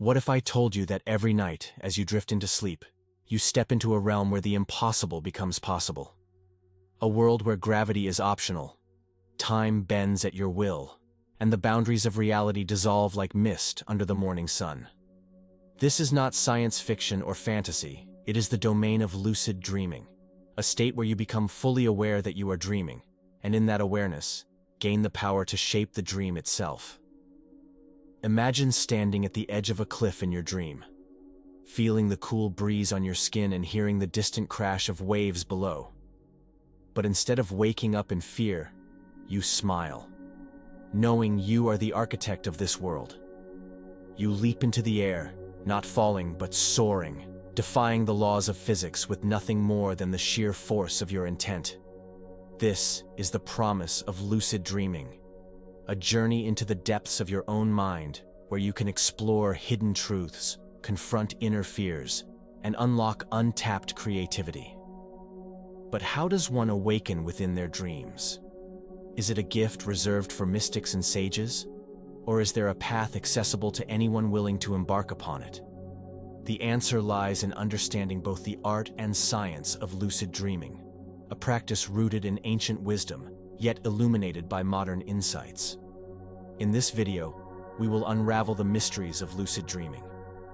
What if I told you that every night, as you drift into sleep, you step into a realm where the impossible becomes possible? A world where gravity is optional, time bends at your will, and the boundaries of reality dissolve like mist under the morning sun. This is not science fiction or fantasy, it is the domain of lucid dreaming, a state where you become fully aware that you are dreaming, and in that awareness, gain the power to shape the dream itself. Imagine standing at the edge of a cliff in your dream, feeling the cool breeze on your skin and hearing the distant crash of waves below. But instead of waking up in fear, you smile, knowing you are the architect of this world. You leap into the air, not falling but soaring, defying the laws of physics with nothing more than the sheer force of your intent. This is the promise of lucid dreaming, a journey into the depths of your own mind where you can explore hidden truths, confront inner fears, and unlock untapped creativity. But how does one awaken within their dreams? Is it a gift reserved for mystics and sages? Or is there a path accessible to anyone willing to embark upon it? The answer lies in understanding both the art and science of lucid dreaming, a practice rooted in ancient wisdom, yet illuminated by modern insights. In this video, we will unravel the mysteries of lucid dreaming,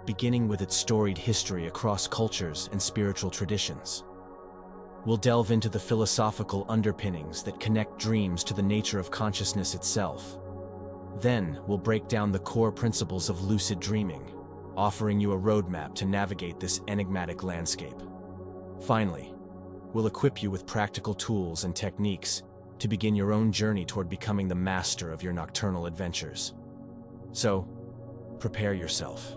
beginning with its storied history across cultures and spiritual traditions. We'll delve into the philosophical underpinnings that connect dreams to the nature of consciousness itself. Then, we'll break down the core principles of lucid dreaming, offering you a roadmap to navigate this enigmatic landscape. Finally, we'll equip you with practical tools and techniques to begin your own journey toward becoming the master of your nocturnal adventures. So, prepare yourself.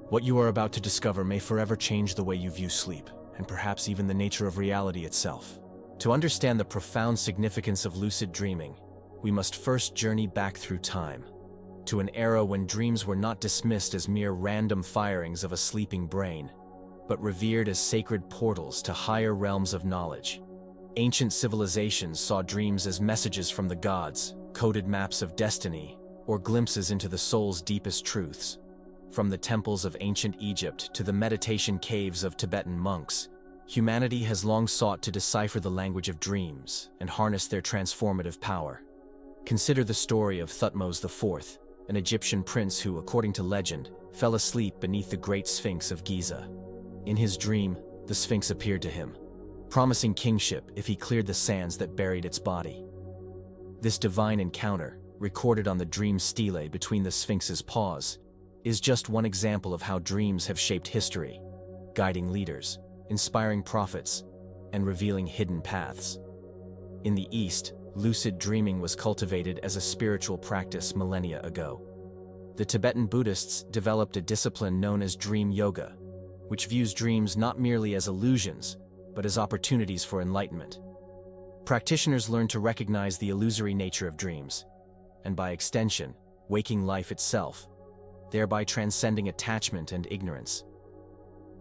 What you are about to discover may forever change the way you view sleep, and perhaps even the nature of reality itself. To understand the profound significance of lucid dreaming, we must first journey back through time, to an era when dreams were not dismissed as mere random firings of a sleeping brain, but revered as sacred portals to higher realms of knowledge. Ancient civilizations saw dreams as messages from the gods, coded maps of destiny, or glimpses into the soul's deepest truths. From the temples of ancient Egypt to the meditation caves of Tibetan monks, humanity has long sought to decipher the language of dreams and harness their transformative power. Consider the story of Thutmose IV, an Egyptian prince who, according to legend, fell asleep beneath the Great Sphinx of Giza. In his dream, the Sphinx appeared to him, promising kingship if he cleared the sands that buried its body. This divine encounter, recorded on the dream stele between the Sphinx's paws, is just one example of how dreams have shaped history, guiding leaders, inspiring prophets, and revealing hidden paths. In the East, lucid dreaming was cultivated as a spiritual practice millennia ago. The Tibetan Buddhists developed a discipline known as Dream Yoga, which views dreams not merely as illusions, but as opportunities for enlightenment. Practitioners learn to recognize the illusory nature of dreams, and by extension, waking life itself, thereby transcending attachment and ignorance.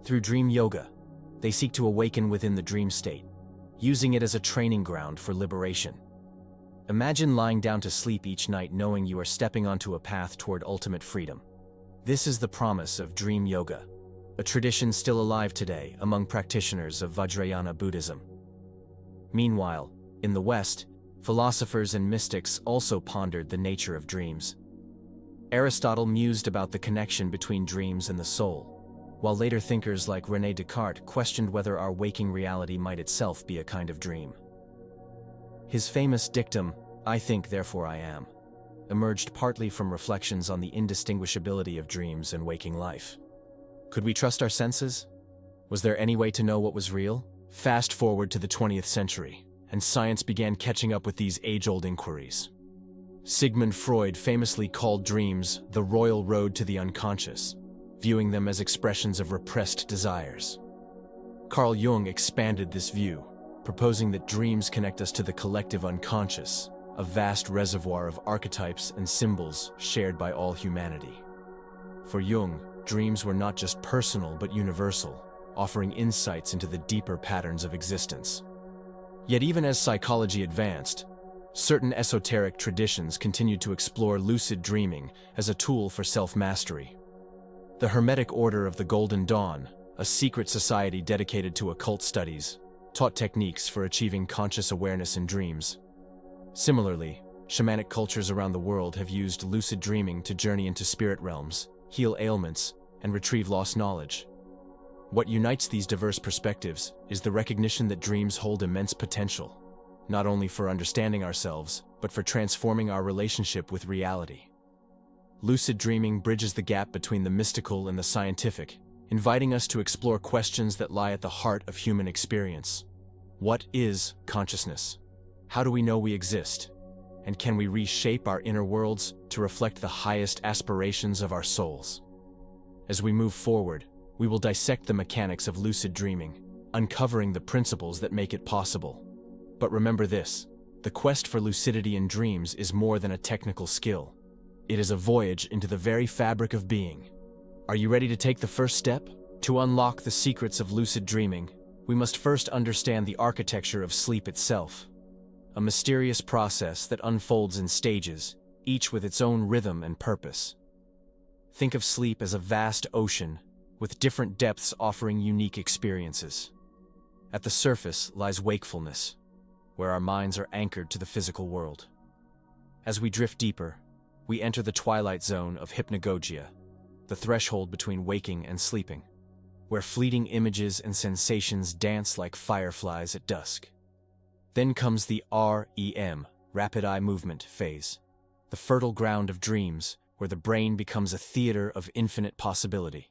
Through Dream Yoga, they seek to awaken within the dream state, using it as a training ground for liberation. Imagine lying down to sleep each night knowing you are stepping onto a path toward ultimate freedom. This is the promise of Dream Yoga, a tradition still alive today among practitioners of Vajrayana Buddhism. Meanwhile, in the West, philosophers and mystics also pondered the nature of dreams. Aristotle mused about the connection between dreams and the soul, while later thinkers like René Descartes questioned whether our waking reality might itself be a kind of dream. His famous dictum, "I think, therefore I am," emerged partly from reflections on the indistinguishability of dreams and waking life. Could we trust our senses? Was there any way to know what was real? Fast forward to the 20th century, and science began catching up with these age-old inquiries. Sigmund Freud famously called dreams the royal road to the unconscious, viewing them as expressions of repressed desires. Carl Jung expanded this view, proposing that dreams connect us to the collective unconscious, a vast reservoir of archetypes and symbols shared by all humanity. For Jung, dreams were not just personal but universal, offering insights into the deeper patterns of existence. Yet even as psychology advanced, certain esoteric traditions continued to explore lucid dreaming as a tool for self-mastery. The Hermetic Order of the Golden Dawn, a secret society dedicated to occult studies, taught techniques for achieving conscious awareness in dreams. Similarly, shamanic cultures around the world have used lucid dreaming to journey into spirit realms, heal ailments, and retrieve lost knowledge. What unites these diverse perspectives is the recognition that dreams hold immense potential, not only for understanding ourselves, but for transforming our relationship with reality. Lucid dreaming bridges the gap between the mystical and the scientific, inviting us to explore questions that lie at the heart of human experience. What is consciousness? How do we know we exist? And can we reshape our inner worlds to reflect the highest aspirations of our souls? As we move forward, we will dissect the mechanics of lucid dreaming, uncovering the principles that make it possible. But remember this, the quest for lucidity in dreams is more than a technical skill. It is a voyage into the very fabric of being. Are you ready to take the first step? To unlock the secrets of lucid dreaming, we must first understand the architecture of sleep itself. A mysterious process that unfolds in stages, each with its own rhythm and purpose. Think of sleep as a vast ocean, with different depths offering unique experiences. At the surface lies wakefulness, where our minds are anchored to the physical world. As we drift deeper, we enter the twilight zone of hypnagogia, the threshold between waking and sleeping, where fleeting images and sensations dance like fireflies at dusk. Then comes the REM, rapid eye movement phase, the fertile ground of dreams, where the brain becomes a theater of infinite possibility.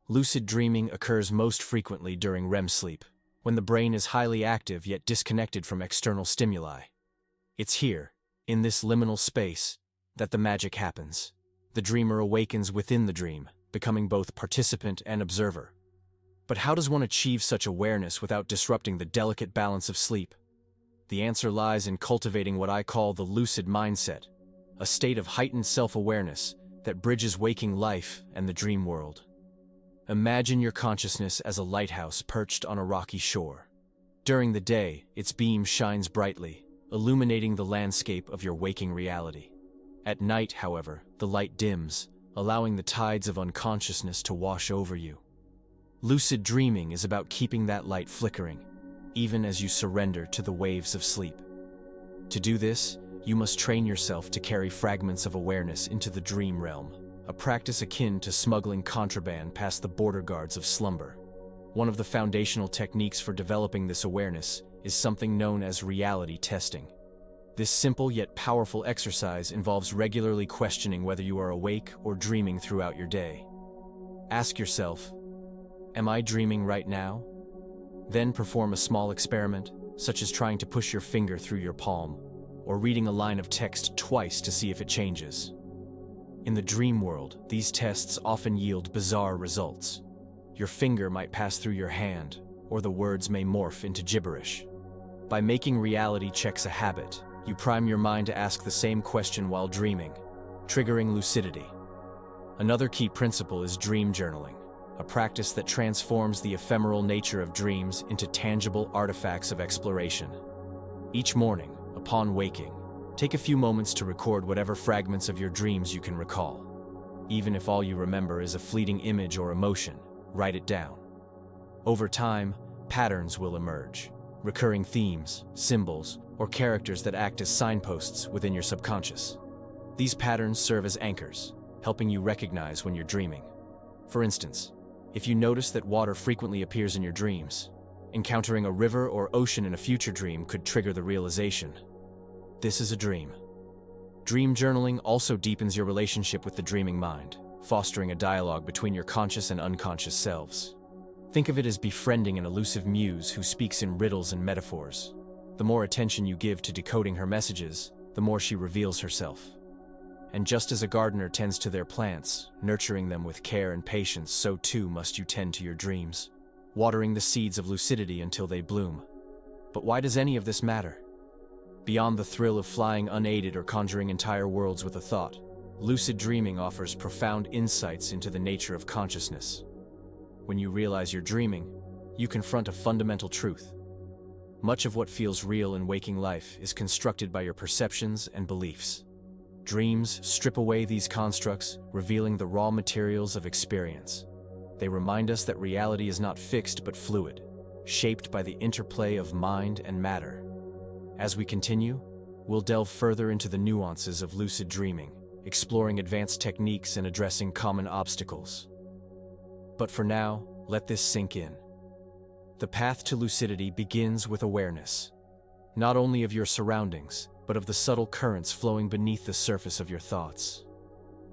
Lucid dreaming occurs most frequently during REM sleep, when the brain is highly active yet disconnected from external stimuli. It's here, in this liminal space, that the magic happens. The dreamer awakens within the dream, becoming both participant and observer. But how does one achieve such awareness without disrupting the delicate balance of sleep? The answer lies in cultivating what I call the lucid mindset, a state of heightened self-awareness that bridges waking life and the dream world. Imagine your consciousness as a lighthouse perched on a rocky shore. During the day, its beam shines brightly, illuminating the landscape of your waking reality. At night, however, the light dims, allowing the tides of unconsciousness to wash over you. Lucid dreaming is about keeping that light flickering, even as you surrender to the waves of sleep. To do this, you must train yourself to carry fragments of awareness into the dream realm, a practice akin to smuggling contraband past the border guards of slumber. One of the foundational techniques for developing this awareness is something known as reality testing. This simple yet powerful exercise involves regularly questioning whether you are awake or dreaming throughout your day. Ask yourself, am I dreaming right now? Then perform a small experiment, such as trying to push your finger through your palm, or reading a line of text twice to see if it changes. In the dream world, these tests often yield bizarre results. Your finger might pass through your hand, or the words may morph into gibberish. By making reality checks a habit, you prime your mind to ask the same question while dreaming, triggering lucidity. Another key principle is dream journaling, a practice that transforms the ephemeral nature of dreams into tangible artifacts of exploration. Each morning, upon waking, take a few moments to record whatever fragments of your dreams you can recall. Even if all you remember is a fleeting image or emotion, write it down. Over time, patterns will emerge, recurring themes, symbols, or characters that act as signposts within your subconscious. These patterns serve as anchors, helping you recognize when you're dreaming. For instance, if you notice that water frequently appears in your dreams, encountering a river or ocean in a future dream could trigger the realization, this is a dream. Dream journaling also deepens your relationship with the dreaming mind, fostering a dialogue between your conscious and unconscious selves. Think of it as befriending an elusive muse who speaks in riddles and metaphors. The more attention you give to decoding her messages, the more she reveals herself. And just as a gardener tends to their plants, nurturing them with care and patience, so too must you tend to your dreams, watering the seeds of lucidity until they bloom. But why does any of this matter? Beyond the thrill of flying unaided or conjuring entire worlds with a thought, lucid dreaming offers profound insights into the nature of consciousness. When you realize you're dreaming, you confront a fundamental truth. Much of what feels real in waking life is constructed by your perceptions and beliefs. Dreams strip away these constructs, revealing the raw materials of experience. They remind us that reality is not fixed but fluid, shaped by the interplay of mind and matter. As we continue, we'll delve further into the nuances of lucid dreaming, exploring advanced techniques and addressing common obstacles. But for now, let this sink in. The path to lucidity begins with awareness, not only of your surroundings, but of the subtle currents flowing beneath the surface of your thoughts.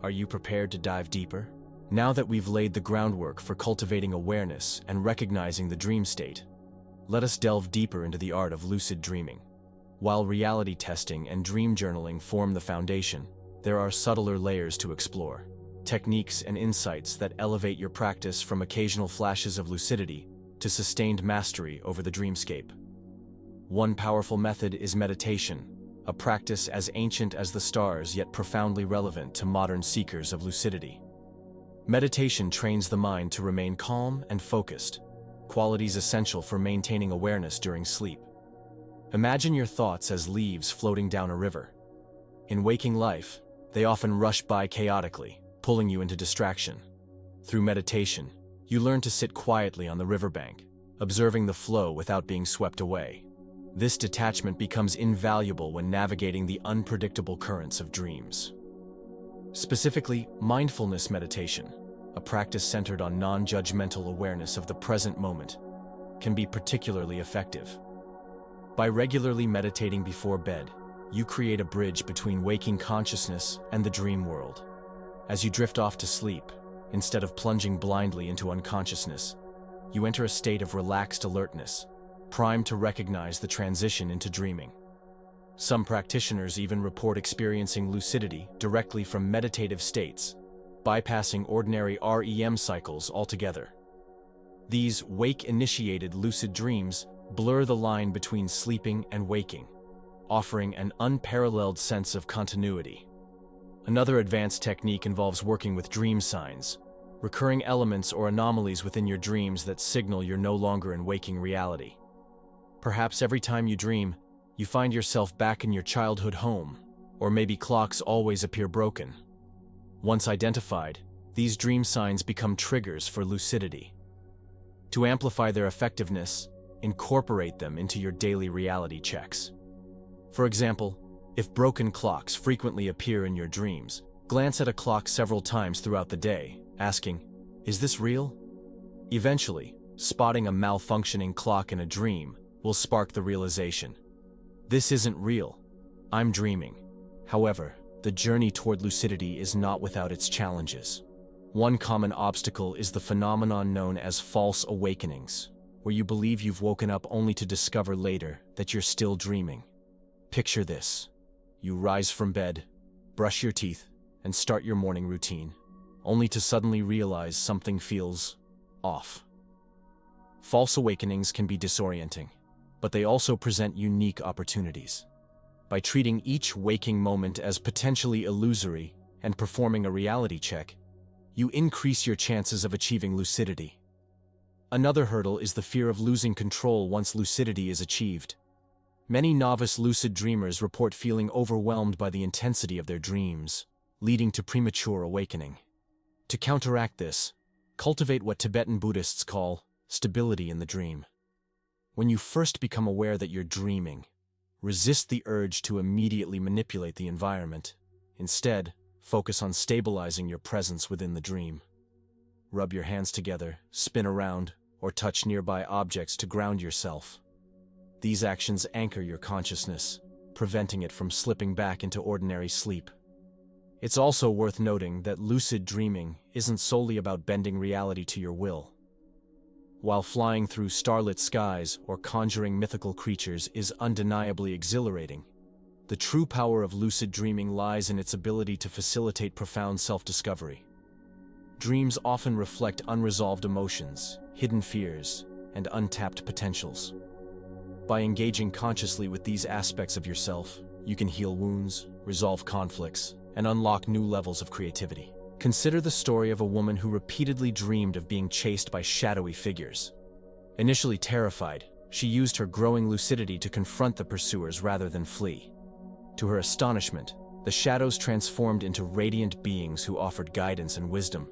Are you prepared to dive deeper? Now that we've laid the groundwork for cultivating awareness and recognizing the dream state, let us delve deeper into the art of lucid dreaming. While reality testing and dream journaling form the foundation, there are subtler layers to explore, techniques and insights that elevate your practice from occasional flashes of lucidity to sustained mastery over the dreamscape. One powerful method is meditation, a practice as ancient as the stars yet profoundly relevant to modern seekers of lucidity. Meditation trains the mind to remain calm and focused, qualities essential for maintaining awareness during sleep. Imagine your thoughts as leaves floating down a river. In waking life, they often rush by chaotically, pulling you into distraction. Through meditation, you learn to sit quietly on the riverbank, observing the flow without being swept away. This detachment becomes invaluable when navigating the unpredictable currents of dreams. Specifically, mindfulness meditation, a practice centered on non-judgmental awareness of the present moment, can be particularly effective. By regularly meditating before bed, you create a bridge between waking consciousness and the dream world. As you drift off to sleep, instead of plunging blindly into unconsciousness, you enter a state of relaxed alertness, primed to recognize the transition into dreaming. Some practitioners even report experiencing lucidity directly from meditative states, bypassing ordinary REM cycles altogether. These wake-initiated lucid dreams blur the line between sleeping and waking, offering an unparalleled sense of continuity. Another advanced technique involves working with dream signs, recurring elements or anomalies within your dreams that signal you're no longer in waking reality. Perhaps every time you dream, you find yourself back in your childhood home, or maybe clocks always appear broken. Once identified, these dream signs become triggers for lucidity. To amplify their effectiveness, incorporate them into your daily reality checks. For example, if broken clocks frequently appear in your dreams, glance at a clock several times throughout the day, asking, "Is this real?" Eventually, spotting a malfunctioning clock in a dream will spark the realization, "This isn't real. I'm dreaming." However, the journey toward lucidity is not without its challenges. One common obstacle is the phenomenon known as false awakenings, where you believe you've woken up only to discover later that you're still dreaming. Picture this. You rise from bed, brush your teeth, and start your morning routine, only to suddenly realize something feels off. False awakenings can be disorienting, but they also present unique opportunities. By treating each waking moment as potentially illusory and performing a reality check, you increase your chances of achieving lucidity. Another hurdle is the fear of losing control once lucidity is achieved. Many novice lucid dreamers report feeling overwhelmed by the intensity of their dreams, leading to premature awakening. To counteract this, cultivate what Tibetan Buddhists call stability in the dream. When you first become aware that you're dreaming, resist the urge to immediately manipulate the environment. Instead, focus on stabilizing your presence within the dream. Rub your hands together, spin around, or touch nearby objects to ground yourself. These actions anchor your consciousness, preventing it from slipping back into ordinary sleep. It's also worth noting that lucid dreaming isn't solely about bending reality to your will. While flying through starlit skies or conjuring mythical creatures is undeniably exhilarating, the true power of lucid dreaming lies in its ability to facilitate profound self-discovery. Dreams often reflect unresolved emotions, hidden fears, and untapped potentials. By engaging consciously with these aspects of yourself, you can heal wounds, resolve conflicts, and unlock new levels of creativity. Consider the story of a woman who repeatedly dreamed of being chased by shadowy figures. Initially terrified, she used her growing lucidity to confront the pursuers rather than flee. To her astonishment, the The shadows transformed into radiant beings who offered guidance and wisdom.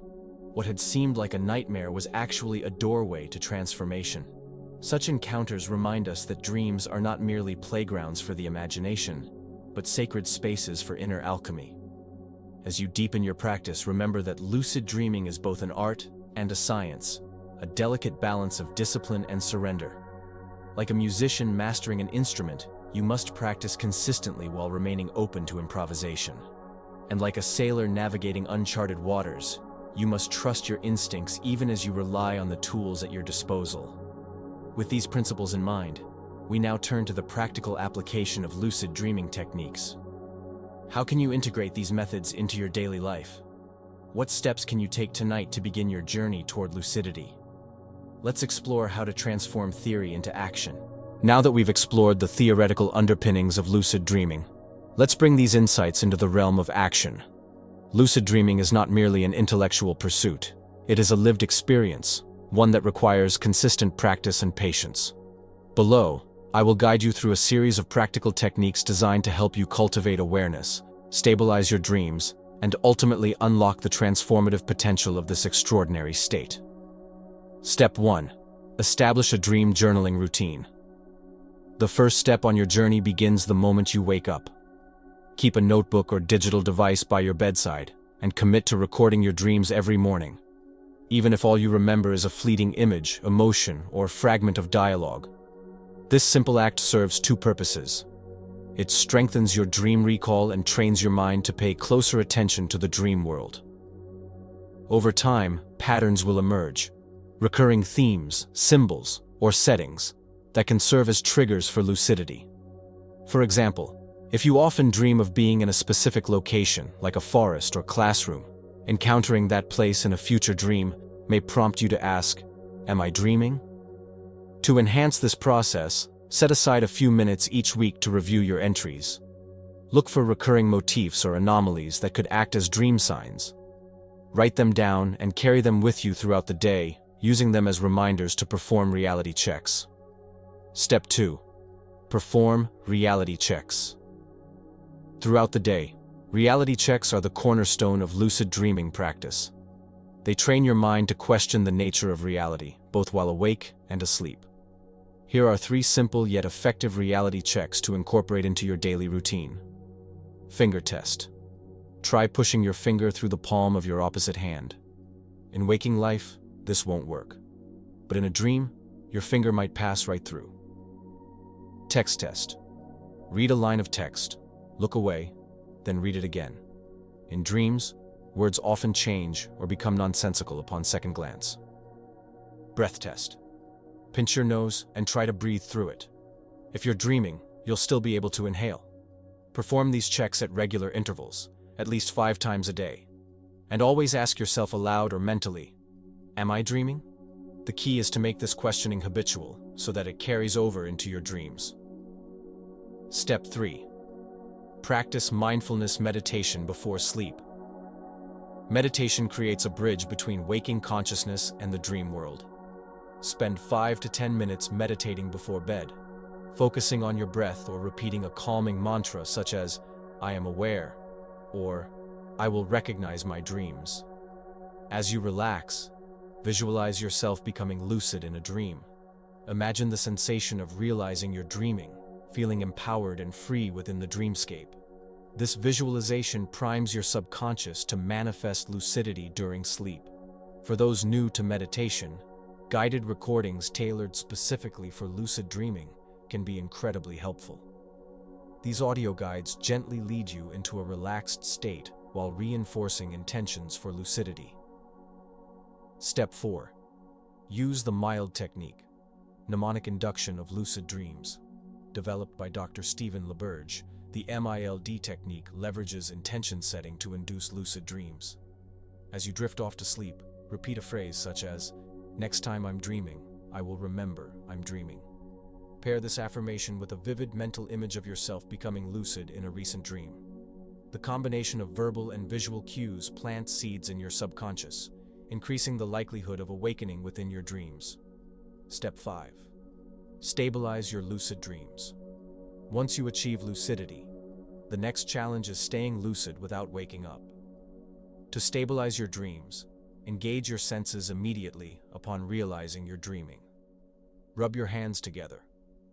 What had seemed like a nightmare was actually a doorway to transformation. Such encounters remind us that dreams are not merely playgrounds for the imagination, but sacred spaces for inner alchemy. As you deepen your practice, remember that lucid dreaming is both an art and a science, a delicate balance of discipline and surrender. Like a musician mastering an instrument, you must practice consistently while remaining open to improvisation. And like a sailor navigating uncharted waters, you must trust your instincts even as you rely on the tools at your disposal. With these principles in mind, we now turn to the practical application of lucid dreaming techniques. How can you integrate these methods into your daily life? What steps can you take tonight to begin your journey toward lucidity? Let's explore how to transform theory into action. Now that we've explored the theoretical underpinnings of lucid dreaming, let's bring these insights into the realm of action. Lucid dreaming is not merely an intellectual pursuit. It is a lived experience, one that requires consistent practice and patience. Below, I will guide you through a series of practical techniques designed to help you cultivate awareness, stabilize your dreams, and ultimately unlock the transformative potential of this extraordinary state. Step 1. Establish a dream journaling routine. The first step on your journey begins the moment you wake up. Keep a notebook or digital device by your bedside and commit to recording your dreams every morning. Even if all you remember is a fleeting image, emotion, or fragment of dialogue. This simple act serves two purposes. It strengthens your dream recall and trains your mind to pay closer attention to the dream world. Over time, patterns will emerge, recurring themes, symbols, or settings that can serve as triggers for lucidity. For example, if you often dream of being in a specific location, like a forest or classroom, encountering that place in a future dream may prompt you to ask, "Am I dreaming?" To enhance this process, set aside a few minutes each week to review your entries. Look for recurring motifs or anomalies that could act as dream signs. Write them down and carry them with you throughout the day, using them as reminders to perform reality checks. Step 2. Perform reality checks. Throughout the day, reality checks are the cornerstone of lucid dreaming practice. They train your mind to question the nature of reality, both while awake and asleep. Here are 3 simple yet effective reality checks to incorporate into your daily routine. Finger test. Try pushing your finger through the palm of your opposite hand. In waking life, this won't work. But in a dream, your finger might pass right through. Text test. Read a line of text, look away, then read it again. In dreams, words often change or become nonsensical upon second glance. Breath test. Pinch your nose and try to breathe through it. If you're dreaming, you'll still be able to inhale. Perform these checks at regular intervals, at least 5 times a day. And always ask yourself aloud or mentally, "Am I dreaming?" The key is to make this questioning habitual so that it carries over into your dreams. Step 3. Practice mindfulness meditation before sleep. Meditation creates a bridge between waking consciousness and the dream world. Spend 5 to 10 minutes meditating before bed, focusing on your breath or repeating a calming mantra such as, "I am aware," or "I will recognize my dreams." As you relax, visualize yourself becoming lucid in a dream. Imagine the sensation of realizing you're dreaming, feeling empowered and free within the dreamscape. This visualization primes your subconscious to manifest lucidity during sleep. For those new to meditation, guided recordings tailored specifically for lucid dreaming can be incredibly helpful. These audio guides gently lead you into a relaxed state while reinforcing intentions for lucidity. Step 4. Use the MILD technique, mnemonic induction of lucid dreams. Developed by Dr. Stephen LaBerge, the MILD technique leverages intention setting to induce lucid dreams. As you drift off to sleep, repeat a phrase such as, "Next time I'm dreaming, I will remember I'm dreaming." Pair this affirmation with a vivid mental image of yourself becoming lucid in a recent dream. The combination of verbal and visual cues plants seeds in your subconscious, increasing the likelihood of awakening within your dreams. Step 5. Stabilize your lucid dreams. Once you achieve lucidity, The next challenge is staying lucid without waking up. To stabilize your dreams, engage your senses immediately upon realizing you're dreaming. Rub your hands together,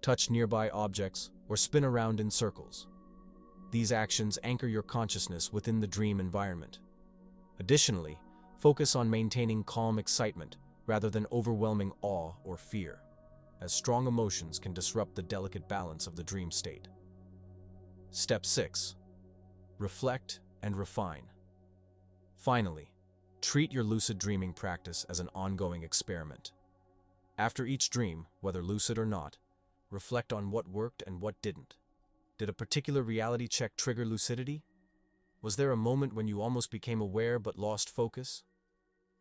touch nearby objects, or spin around in circles. These actions anchor your consciousness within the dream environment. Additionally, focus on maintaining calm excitement rather than overwhelming awe or fear, as strong emotions can disrupt the delicate balance of the dream state. Step 6. Reflect and refine. Finally, treat your lucid dreaming practice as an ongoing experiment. After each dream, whether lucid or not, reflect on what worked and what didn't. Did a particular reality check trigger lucidity? Was there a moment when you almost became aware but lost focus?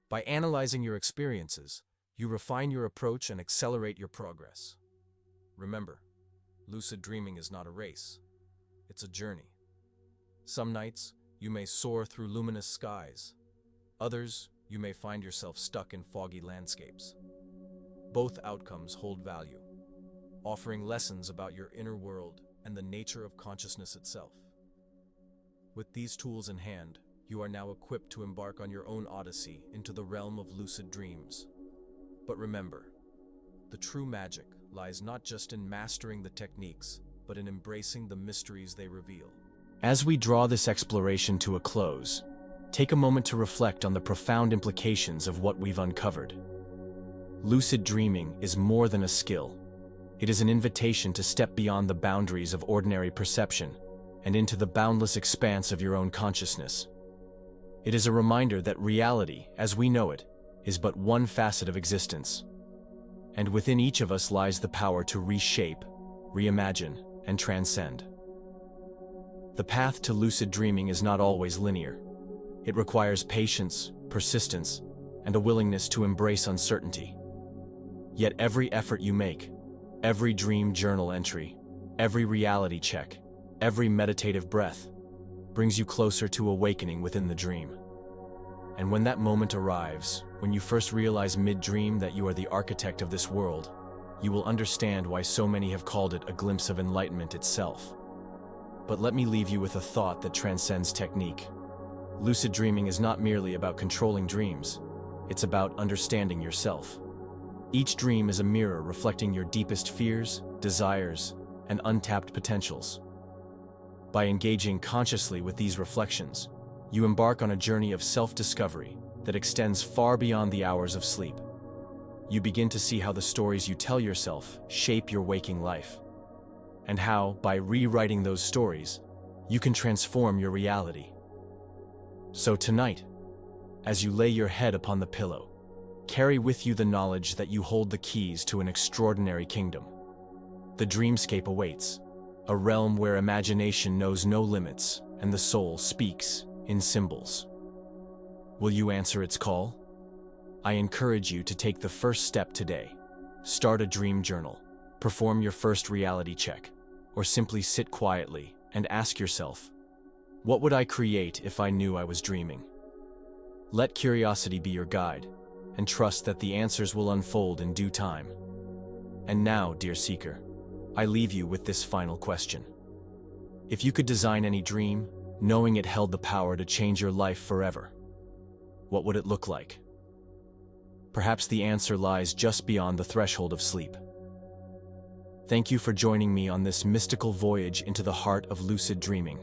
By analyzing your experiences, you refine your approach and accelerate your progress. Remember, lucid dreaming is not a race. It's a journey. Some nights, you may soar through luminous skies. Others, you may find yourself stuck in foggy landscapes. Both outcomes hold value, offering lessons about your inner world and the nature of consciousness itself. With these tools in hand, you are now equipped to embark on your own odyssey into the realm of lucid dreams. But remember, the true magic lies not just in mastering the techniques, but in embracing the mysteries they reveal. As we draw this exploration to a close, take a moment to reflect on the profound implications of what we've uncovered. Lucid dreaming is more than a skill. It is an invitation to step beyond the boundaries of ordinary perception and into the boundless expanse of your own consciousness. It is a reminder that reality, as we know it, is but one facet of existence. And within each of us lies the power to reshape, reimagine, and transcend. The path to lucid dreaming is not always linear. It requires patience, persistence, and a willingness to embrace uncertainty. Yet every effort you make, every dream journal entry, every reality check, every meditative breath, brings you closer to awakening within the dream. And when that moment arrives, when you first realize mid-dream that you are the architect of this world, you will understand why so many have called it a glimpse of enlightenment itself. But let me leave you with a thought that transcends technique. Lucid dreaming is not merely about controlling dreams. It's about understanding yourself. Each dream is a mirror reflecting your deepest fears, desires, and untapped potentials. By engaging consciously with these reflections, you embark on a journey of self-discovery that extends far beyond the hours of sleep. You begin to see how the stories you tell yourself shape your waking life, and how, by rewriting those stories, you can transform your reality. So tonight, as you lay your head upon the pillow, carry with you the knowledge that you hold the keys to an extraordinary kingdom. The dreamscape awaits, a realm where imagination knows no limits and the soul speaks in symbols. Will you answer its call? I encourage you to take the first step today. Start a dream journal, perform your first reality check, or simply sit quietly and ask yourself, what would I create if I knew I was dreaming? Let curiosity be your guide, and trust that the answers will unfold in due time. And now, dear seeker, I leave you with this final question. If you could design any dream, knowing it held the power to change your life forever, what would it look like? Perhaps the answer lies just beyond the threshold of sleep. Thank you for joining me on this mystical voyage into the heart of lucid dreaming.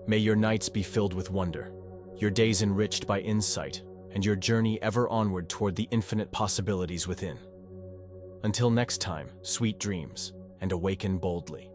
May your nights be filled with wonder, your days enriched by insight, and your journey ever onward toward the infinite possibilities within. Until next time, sweet dreams, and awaken boldly.